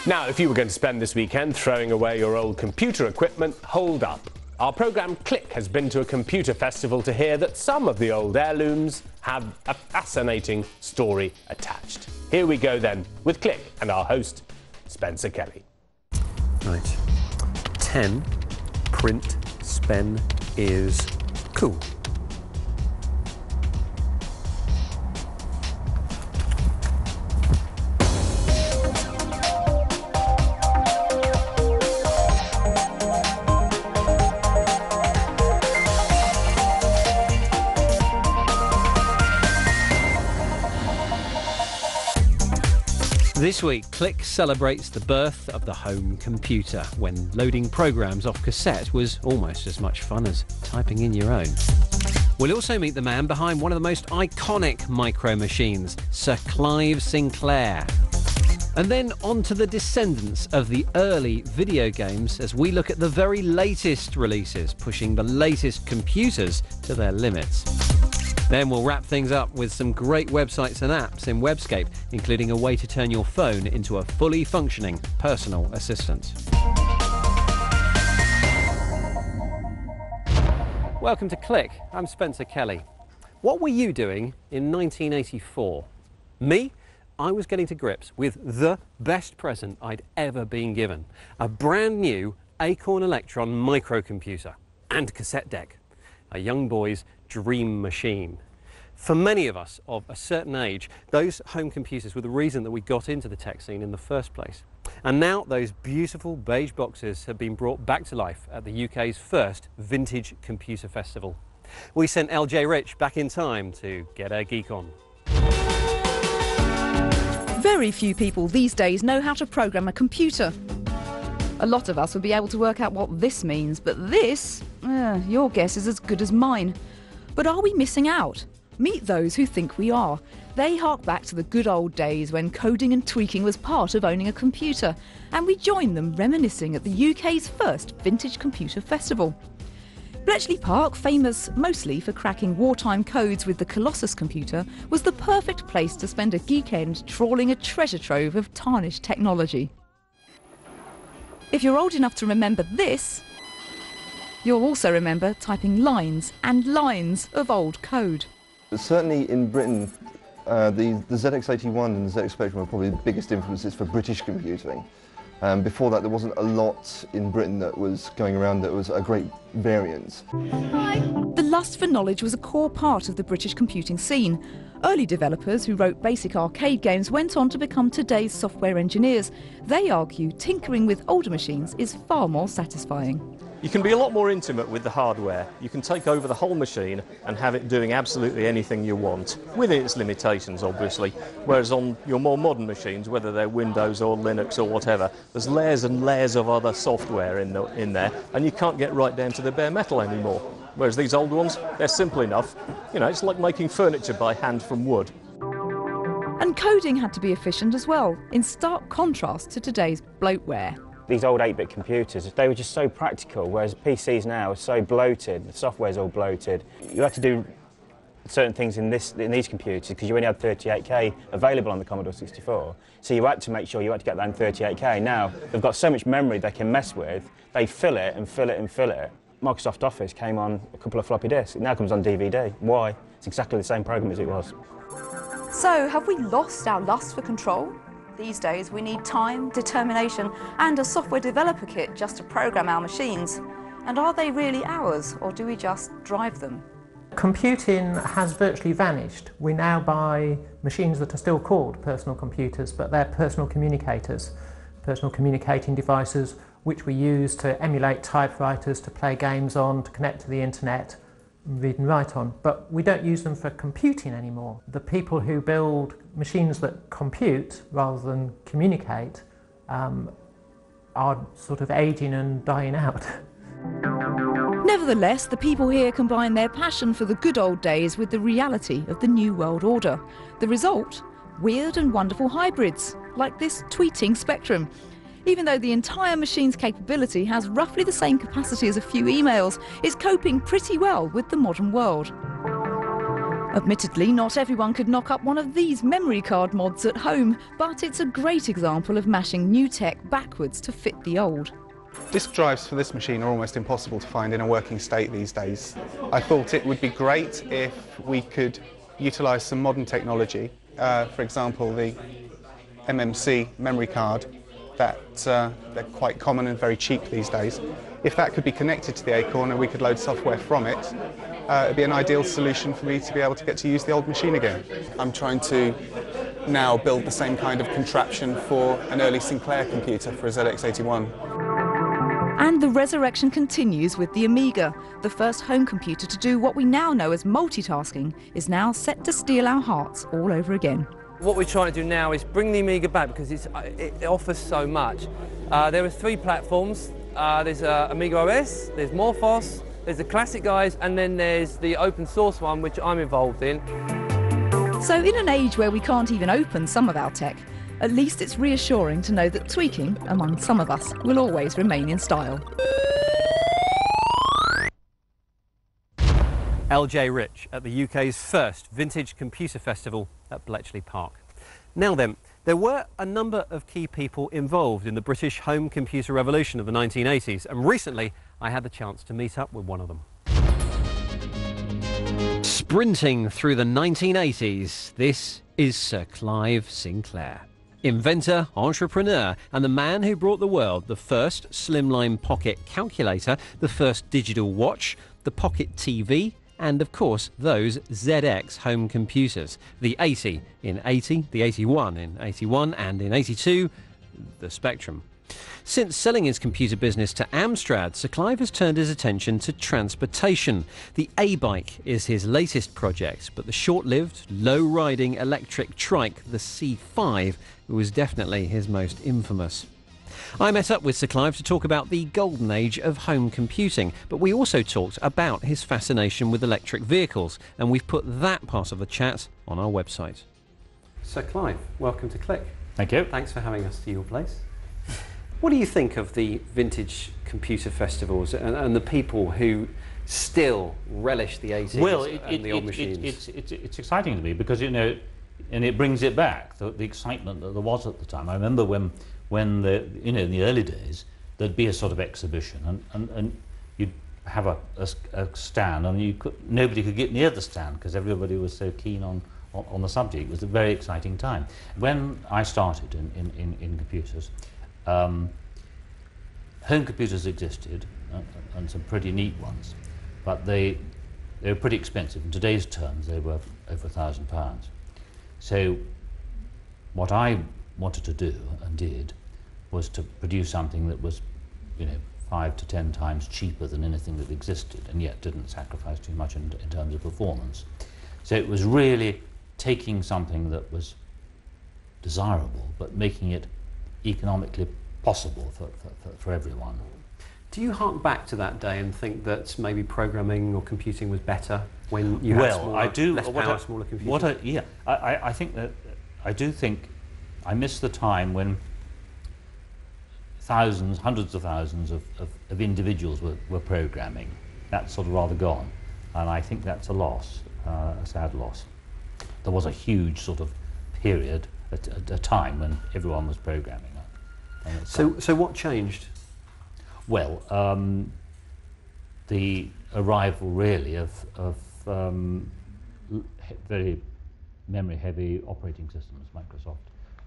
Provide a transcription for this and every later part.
Now, if you were going to spend this weekend throwing away your old computer equipment, hold up. Our programme Click has been to a computer festival to hear that some of the old heirlooms have a fascinating story attached. Here we go then with Click and our host, Spencer Kelly. Right. 10. Print Spen is cool. This week, Click celebrates the birth of the home computer, when loading programmes off cassette was almost as much fun as typing in your own. We'll also meet the man behind one of the most iconic micro machines, Sir Clive Sinclair. And then on to the descendants of the early video games as we look at the very latest releases, pushing the latest computers to their limits. Then we'll wrap things up with some great websites and apps in Webscape, including a way to turn your phone into a fully functioning personal assistant. Welcome to Click. I'm Spencer Kelly. What were you doing in 1984? Me? I was getting to grips with the best present I'd ever been given. A brand new Acorn Electron microcomputer and cassette deck. A young boy's dream machine. For many of us of a certain age, those home computers were the reason that we got into the tech scene in the first place. And now those beautiful beige boxes have been brought back to life at the UK's first Vintage Computer Festival. We sent LJ Rich back in time to get our geek on. Very few people these days know how to program a computer. A lot of us would be able to work out what this means, but this, your guess is as good as mine. But are we missing out? Meet those who think we are. They hark back to the good old days when coding and tweaking was part of owning a computer, and we join them reminiscing at the UK's first Vintage Computer Festival. Bletchley Park, famous mostly for cracking wartime codes with the Colossus computer, was the perfect place to spend a geekend trawling a treasure trove of tarnished technology. If you're old enough to remember this, you'll also remember typing lines and lines of old code. Certainly in Britain, the ZX81 and the ZX Spectrum were probably the biggest influences for British computing. Before that, there wasn't a lot in Britain that was going around that was a great variance. The lust for knowledge was a core part of the British computing scene. Early developers who wrote basic arcade games went on to become today's software engineers. They argue tinkering with older machines is far more satisfying. You can be a lot more intimate with the hardware. You can take over the whole machine and have it doing absolutely anything you want, within its limitations obviously, whereas on your more modern machines, whether they're Windows or Linux or whatever, there's layers and layers of other software in there, and you can't get right down to the bare metal anymore. Whereas these old ones, they're simple enough. You know, it's like making furniture by hand from wood. And coding had to be efficient as well, in stark contrast to today's bloatware. These old 8-bit computers, they were just so practical, whereas PCs now are so bloated, the software's all bloated. You had to do certain things in these computers because you only had 38K available on the Commodore 64. So you had to make sure you had to get that in 38K. Now, they've got so much memory they can mess with, they fill it and fill it and fill it. Microsoft Office came on a couple of floppy disks. It now comes on DVD. Why? It's exactly the same program as it was. So, have we lost our lust for control? These days we need time, determination and a software developer kit just to program our machines. And are they really ours, or do we just drive them? Computing has virtually vanished. We now buy machines that are still called personal computers, but they're personal communicators, personal communicating devices which we use to emulate typewriters, to play games on, to connect to the internet, read and write on, but we don't use them for computing anymore. The people who build machines that compute rather than communicate are sort of aging and dying out. Nevertheless, the people here combine their passion for the good old days with the reality of the new world order. The result? Weird and wonderful hybrids, like this tweeting Spectrum. Even though the entire machine's capability has roughly the same capacity as a few emails, it's coping pretty well with the modern world. Admittedly, not everyone could knock up one of these memory card mods at home, but it's a great example of mashing new tech backwards to fit the old. Disk drives for this machine are almost impossible to find in a working state these days. I thought it would be great if we could utilise some modern technology, for example the MMC memory card, that they're quite common and very cheap these days. If that could be connected to the Acorn and we could load software from it, it would be an ideal solution for me to be able to get to use the old machine again. I'm trying to now build the same kind of contraption for an early Sinclair computer for a ZX81. And the resurrection continues with the Amiga. The first home computer to do what we now know as multitasking is now set to steal our hearts all over again. What we're trying to do now is bring the Amiga back because it offers so much. There are 3 platforms. There's Amiga OS, there's Morphos, there's the classic guys, and then there's the open source one, which I'm involved in. So in an age where we can't even open some of our tech, at least it's reassuring to know that tweaking, among some of us, will always remain in style. LJ Rich at the UK's first vintage computer festival at Bletchley Park. Now then, there were a number of key people involved in the British home computer revolution of the 1980s, and recently I had the chance to meet up with one of them. Sprinting through the 1980s, this is Sir Clive Sinclair. Inventor, entrepreneur, and the man who brought the world the first slimline pocket calculator, the first digital watch, the pocket TV, and of course those ZX home computers. The 80 in 80, the 81 in 81, and in 82, the Spectrum. Since selling his computer business to Amstrad, Sir Clive has turned his attention to transportation. The A-Bike is his latest project, but the short-lived, low-riding electric trike, the C5, was definitely his most infamous. I met up with Sir Clive to talk about the golden age of home computing, but we also talked about his fascination with electric vehicles, and we've put that part of the chat on our website. Sir Clive, welcome to Click. Thank you. Thanks for having us to your place. What do you think of the vintage computer festivals and the people who still relish the 80s and the old machines? It's exciting to me because, you know, and it brings it back, the excitement that there was at the time. I remember when in the early days, there'd be a sort of exhibition and you'd have a stand and nobody could get near the stand because everybody was so keen on the subject. It was a very exciting time. When I started in computers, home computers existed, and some pretty neat ones, but they were pretty expensive. In today's terms, they were over £1,000. So what I wanted to do, and did, was to produce something that was, 5 to 10 times cheaper than anything that existed, and yet didn't sacrifice too much in terms of performance. So it was really taking something that was desirable, but making it economically possible for everyone. Do you hark back to that day and think that maybe programming or computing was better when you had smaller computers? I think that I do think I miss the time when thousands, hundreds of thousands of individuals were programming. That's sort of rather gone, and I think that's a loss, a sad loss. There was a huge sort of period, a time when everyone was programming. So what changed? Well, the arrival really of very memory-heavy operating systems, Microsoft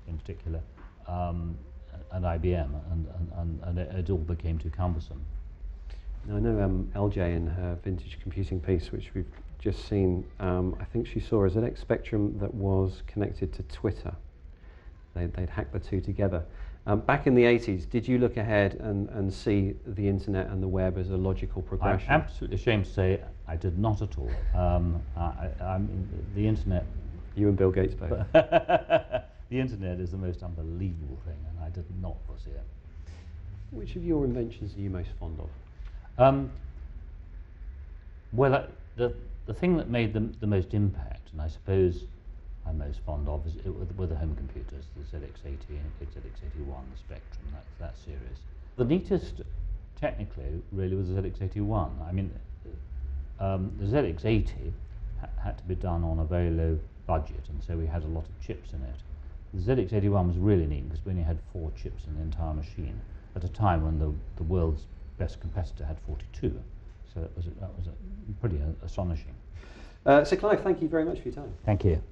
in particular, and IBM, and it all became too cumbersome. Now, I know LJ in her vintage computing piece, which we've just seen, I think she saw a ZX Spectrum that was connected to Twitter. They'd hacked the two together. Back in the 80s, did you look ahead and see the internet and the web as a logical progression? I'm absolutely ashamed to say I did not at all. The internet... You and Bill Gates both. The internet is the most unbelievable thing, and I did not foresee it. Which of your inventions are you most fond of? Well, the thing that made the most impact, and I suppose I'm most fond of, were the home computers, the ZX80 and ZX81, the Spectrum, that series. The neatest, technically, really was the ZX81. I mean, the ZX80 had to be done on a very low budget, and so we had a lot of chips in it. The ZX81 was really neat because we only had 4 chips in the entire machine at a time when the world's best competitor had 42. So that was pretty astonishing. So Clive, thank you very much for your time. Thank you.